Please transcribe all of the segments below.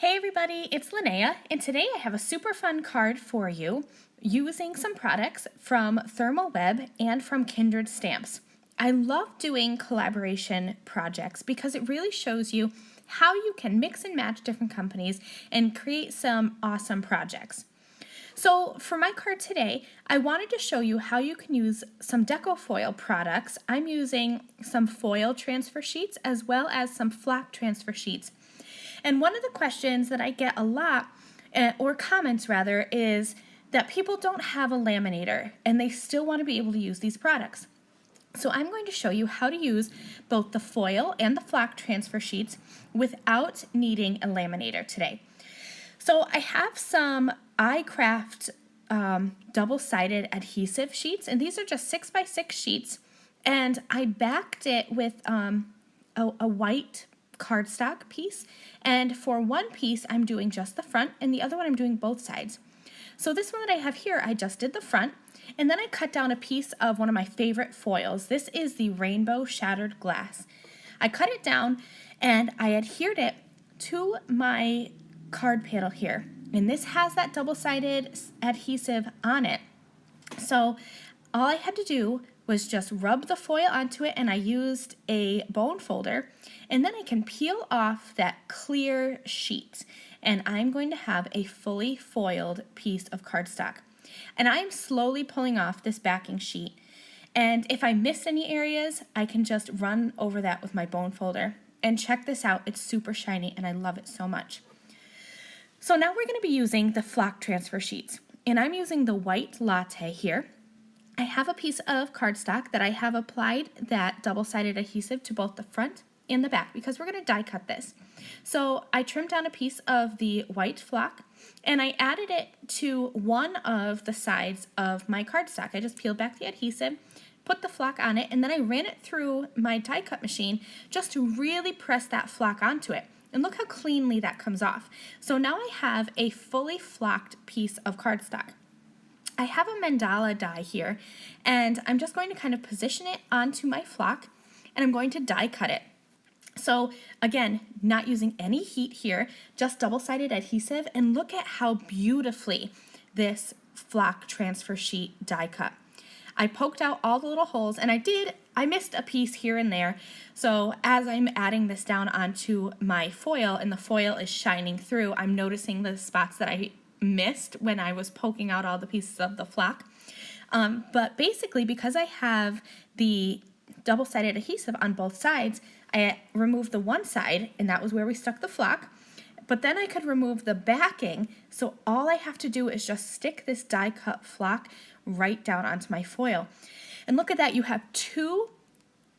Hey everybody, it's Linnea, and today I have a super fun card for you using some products from ThermOWeb and from Kindred Stamps. I love doing collaboration projects because it really shows you how you can mix and match different companies and create some awesome projects. So for my card today, I wanted to show you how you can use some Deco foil products. I'm using some foil transfer sheets as well as some flock transfer sheets. And one of the questions that I get a lot, or comments rather, is that people don't have a laminator and they still want to be able to use these products. So I'm going to show you how to use both the foil and the flock transfer sheets without needing a laminator today. So I have some iCraft double-sided adhesive sheets, and these are just 6x6 sheets, and I backed it with a white cardstock piece, and for one piece I'm doing just the front and the other one I'm doing both sides. So this one that I have here, I just did the front, and then I cut down a piece of one of my favorite foils. This is the Rainbow Shattered Glass. I cut it down and I adhered it to my card panel here, and this has that double-sided adhesive on it. So all I had to do was just rub the foil onto it, and I used a bone folder, and then I can peel off that clear sheet, and I'm going to have a fully foiled piece of cardstock. And I'm slowly pulling off this backing sheet, and if I miss any areas, I can just run over that with my bone folder. And check this out, it's super shiny and I love it so much. So now we're going to be using the flock transfer sheets, and I'm using the white latte here. I have a piece of cardstock that I have applied that double-sided adhesive to both the front and the back because we're going to die cut this. So I trimmed down a piece of the white flock and I added it to one of the sides of my cardstock. I just peeled back the adhesive, put the flock on it, and then I ran it through my die cut machine just to really press that flock onto it. And look how cleanly that comes off. So now I have a fully flocked piece of cardstock. I have a mandala die here, and I'm just going to kind of position it onto my flock, and I'm going to die cut it. So again, not using any heat here, just double-sided adhesive, and look at how beautifully this flock transfer sheet die cut. I poked out all the little holes, and I missed a piece here and there, so as I'm adding this down onto my foil and the foil is shining through, I'm noticing the spots that I missed when I was poking out all the pieces of the flock. But basically, because I have the double-sided adhesive on both sides, I removed the one side, and that was where we stuck the flock. But then I could remove the backing, so all I have to do is just stick this die-cut flock right down onto my foil. And look at that, you have two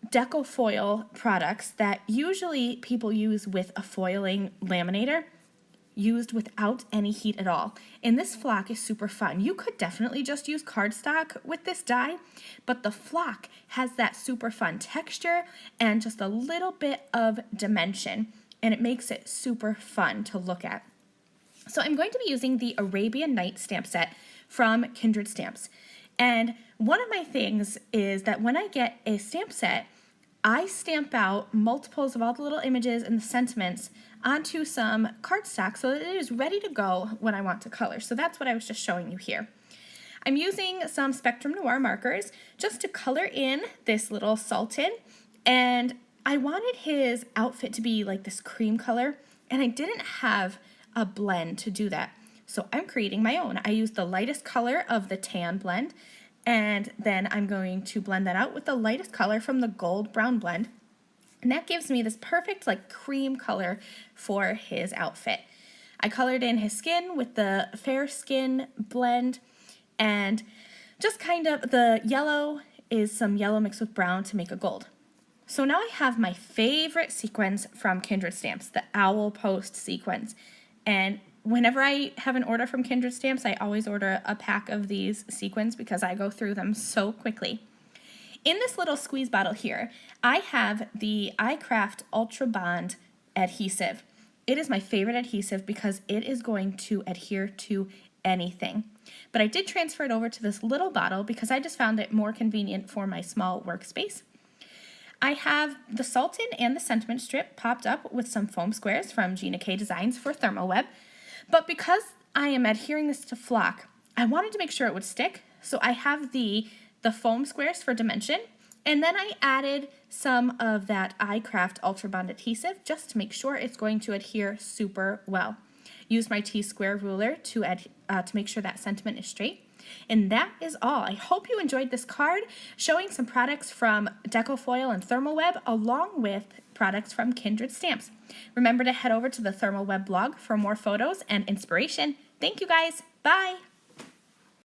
Deco foil products that usually people use with a foiling laminator, used without any heat at all. And this flock is super fun. You could definitely just use cardstock with this die, but the flock has that super fun texture and just a little bit of dimension, and it makes it super fun to look at. So I'm going to be using the Arabian Night stamp set from Kindred Stamps. And one of my things is that when I get a stamp set, I stamp out multiples of all the little images and the sentiments onto some cardstock so that it is ready to go when I want to color. So that's what I was just showing you here. I'm using some Spectrum Noir markers just to color in this little Sultan, and I wanted his outfit to be like this cream color, and I didn't have a blend to do that. So I'm creating my own. I used the lightest color of the tan blend, and then I'm going to blend that out with the lightest color from the gold brown blend. And that gives me this perfect like cream color for his outfit. I colored in his skin with the fair skin blend, and just kind of the yellow is some yellow mixed with brown to make a gold. So now I have my favorite sequins from Kindred Stamps, the Owl Post sequins. And whenever I have an order from Kindred Stamps, I always order a pack of these sequins because I go through them so quickly. In this little squeeze bottle here, I have the iCraft Ultra Bond adhesive. It is my favorite adhesive because it is going to adhere to anything. But I did transfer it over to this little bottle because I just found it more convenient for my small workspace. I have the Sultan and the sentiment strip popped up with some foam squares from Gina K Designs for ThermOWeb. But because I am adhering this to flock, I wanted to make sure it would stick, so I have the foam squares for dimension, and then I added some of that iCraft Ultra Bond adhesive just to make sure it's going to adhere super well. Use my T-square ruler to make sure that sentiment is straight. And that is all. I hope you enjoyed this card showing some products from Deco Foil and ThermOWeb along with products from Kindred Stamps. Remember to head over to the ThermOWeb blog for more photos and inspiration. Thank you guys. Bye.